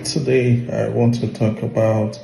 Today I want to talk about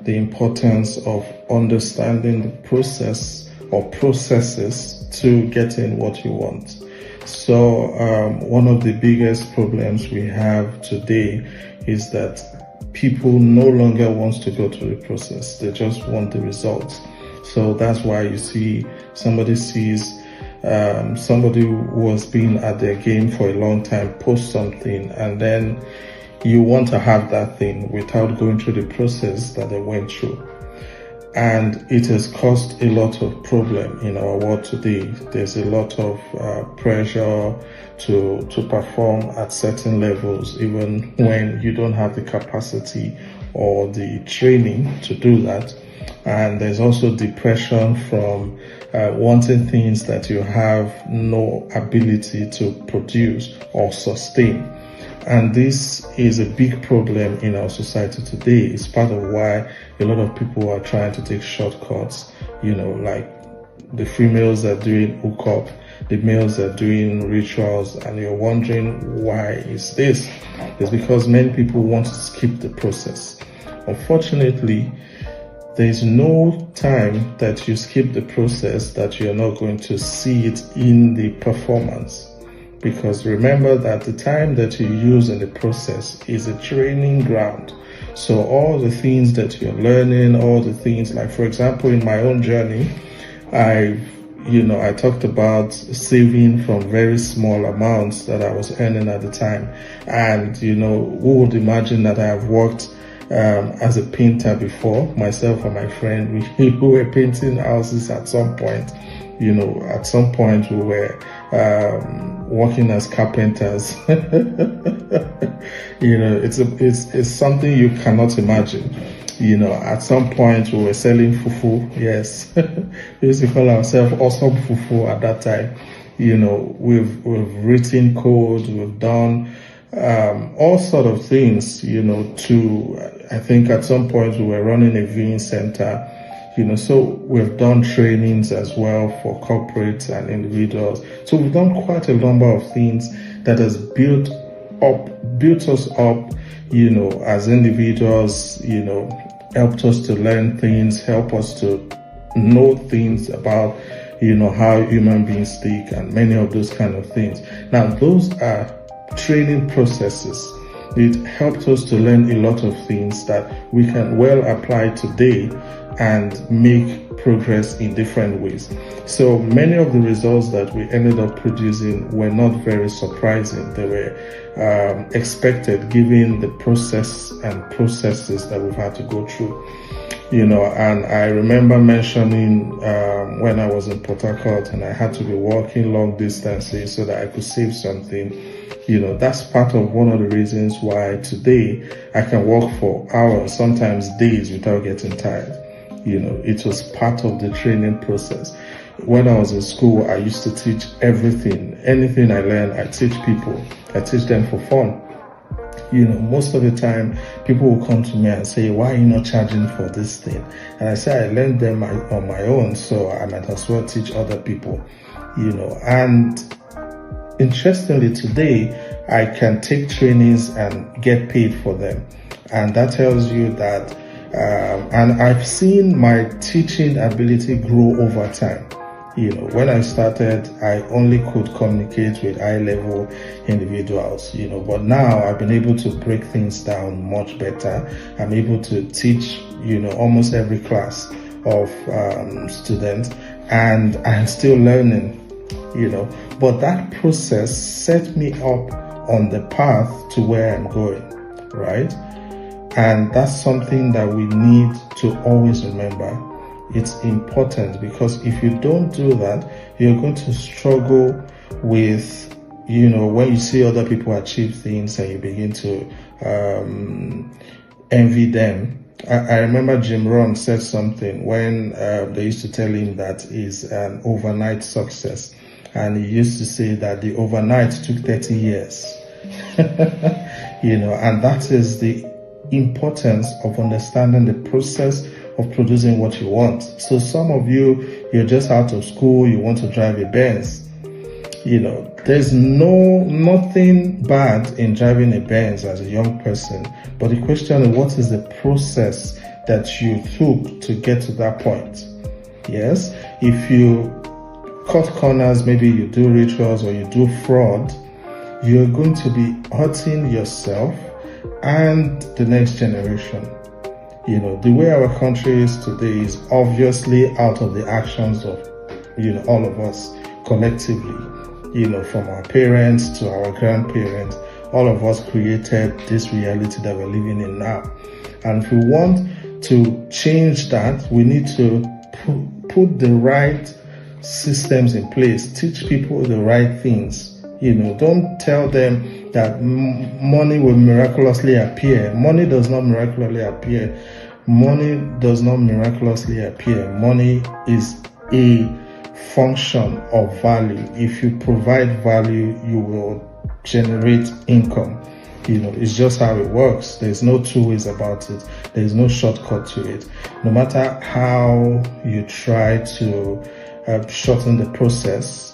the importance of understanding the process or processes to getting what you want. So one of the biggest problems we have today is that people no longer want to go through the process. They just want the results. So that's why you see somebody who has been at their game for a long time post something, and then you want to have that thing without going through the process that they went through. And it has caused a lot of problem in our world today. There's a lot of pressure to perform at certain levels, even when you don't have the capacity or the training to do that. And there's also depression from wanting things that you have no ability to produce or sustain. And this is a big problem in our society today. It's part of why a lot of people are trying to take shortcuts, like the females are doing hookup, the males are doing rituals, and you're wondering why is this? It's because many people want to skip the process. Unfortunately, there's no time that you skip the process that you're not going to see it in the performance. Because remember that the time that you use in the process is a training ground. So all the things that you're learning, all the things, like for example, in my own journey, I talked about saving from very small amounts that I was earning at the time. And, who would imagine that I have worked as a painter before, myself and my friend, we were painting houses at some point. At some point we were working as carpenters. It's something you cannot imagine. At some point we were selling fufu. Yes, we used to call ourselves awesome fufu at that time. We've written code, we've done all sort of things. I think at some point we were running a viewing center. So we've done trainings as well for corporates and individuals. So we've done quite a number of things that has built us up, as individuals, helped us to learn things, help us to know things about, how human beings think and many of those kind of things. Now, those are training processes. It helped us to learn a lot of things that we can well apply today and make progress in different ways. So many of the results that we ended up producing were not very surprising. They were expected given the process and processes that we've had to go through. And I remember mentioning when I was in Port Harcourt and I had to be walking long distances so that I could save something. That's part of one of the reasons why today I can walk for hours, sometimes days, without getting tired. It was part of the training process. When I was in school, I used to teach everything. Anything I learned, I teach people. I teach them for fun. Most of the time, people will come to me and say, why are you not charging for this thing? And I say, I learned them on my own, so I might as well teach other people. And interestingly, today, I can take trainings and get paid for them. And that tells you that and I've seen my teaching ability grow over time. When I started, I only could communicate with high-level individuals, but now I've been able to break things down much better. I'm able to teach, almost every class of students, and I'm still learning, but that process set me up on the path to where I'm going, right? And that's something that we need to always remember. It's important because if you don't do that, you're going to struggle with, when you see other people achieve things and you begin to envy them. I remember Jim Rohn said something when they used to tell him that he's an overnight success. And he used to say that the overnight took 30 years. And that is the importance of understanding the process of producing what you want. So some of you're just out of school, you want to drive a Benz. There's nothing bad in driving a Benz as a young person, but the question is, what is the process that you took to get to that point? Yes, if you cut corners, maybe you do rituals or you do fraud, you're going to be hurting yourself and the next generation. The way our country is today is obviously out of the actions of, all of us collectively, from our parents to our grandparents. All of us created this reality that we're living in now. And if we want to change that, we need to put the right systems in place, teach people the right things. Don't tell them that money will miraculously appear. Money does not miraculously appear. Money does not miraculously appear. Money is a function of value. If you provide value, you will generate income. It's just how it works. There's no two ways about it. There's no shortcut to it. No matter how you try to shorten the process,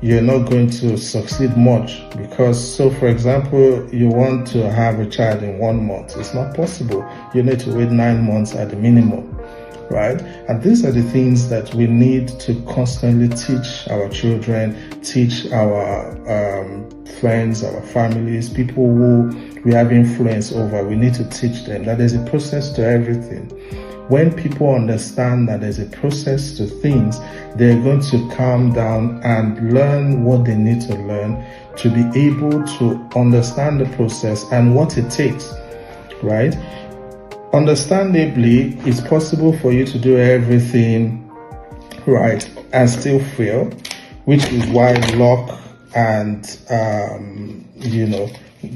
you're not going to succeed much, because, for example, you want to have a child in 1 month. It's not possible. You need to wait 9 months at the minimum, right? And these are the things that we need to constantly teach our children, teach our friends, our families, people who we have influence over. We need to teach them that there's a process to everything. When people understand that there's a process to things, they're going to calm down and learn what they need to learn to be able to understand the process and what it takes, right? Understandably, it's possible for you to do everything right and still fail, which is why luck and,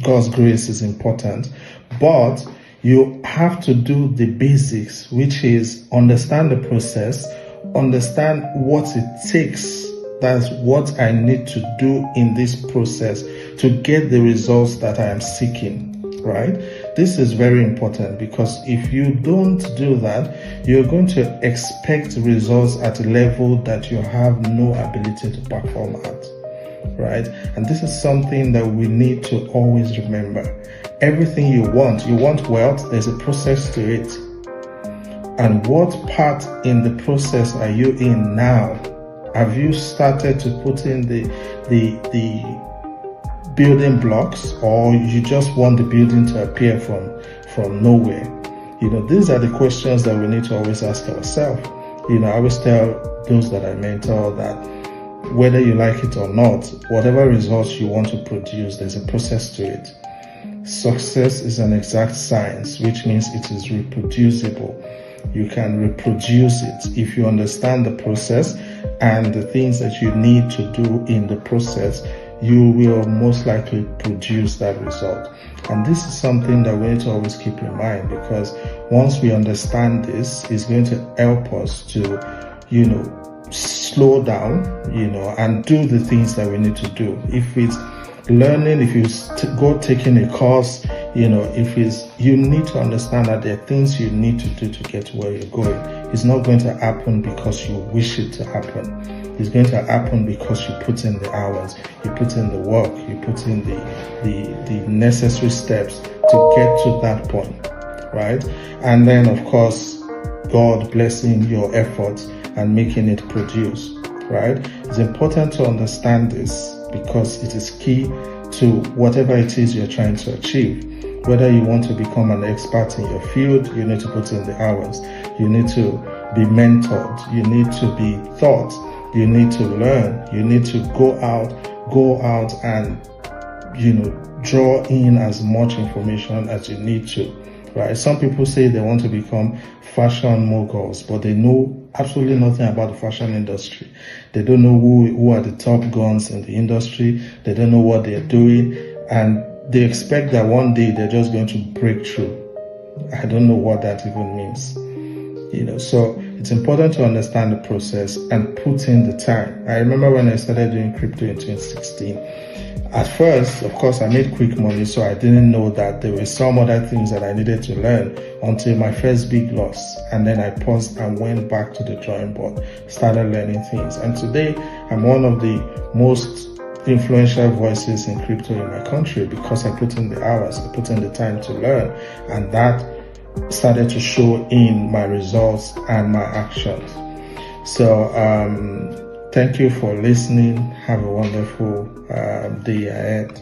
God's grace is important. But you have to do the basics, which is understand the process, understand what it takes. That's what I need to do in this process to get the results that I am seeking, right? This is very important, because if you don't do that, you're going to expect results at a level that you have no ability to perform at, right? And this is something that we need to always remember. Everything you want wealth, there's a process to it. And what part in the process are you in now? Have you started to put in the building blocks, or you just want the building to appear from nowhere? These are the questions that we need to always ask ourselves. I always tell those that I mentor that whether you like it or not, whatever results you want to produce, there's a process to it. Success is an exact science, which means it is reproducible. You can reproduce it if you understand the process and the things that you need to do in the process. You will most likely produce that result. And this is something that we need to always keep in mind, because once we understand this, it's going to help us to, slow down, and do the things that we need to do. If it's learning, if you go taking a course, if it's, you need to understand that there are things you need to do to get to where you're going. It's not going to happen because you wish it to happen. It's going to happen because you put in the hours, you put in the work, you put in the necessary steps to get to that point, right? And then, of course, God blessing your efforts and making it produce, right? It's important to understand this, because it is key to whatever it is you're trying to achieve. Whether you want to become an expert in your field, you need to put in the hours. You need to be mentored. You need to be taught. You need to learn. You need to go out and, draw in as much information as you need to, right? Some people say they want to become fashion moguls, but they know absolutely nothing about the fashion industry. They don't know who are the top guns in the industry. They don't know what they're doing, and they expect that one day they're just going to break through. I don't know what that even means. So it's important to understand the process and put in the time. I remember when I started doing crypto in 2016. At first, of course, I made quick money, so I didn't know that there were some other things that I needed to learn until my first big loss. And then I paused and went back to the drawing board, started learning things. And today, I'm one of the most influential voices in crypto in my country because I put in the hours, I put in the time to learn, and that started to show in my results and my actions. So thank you for listening. Have a wonderful day ahead.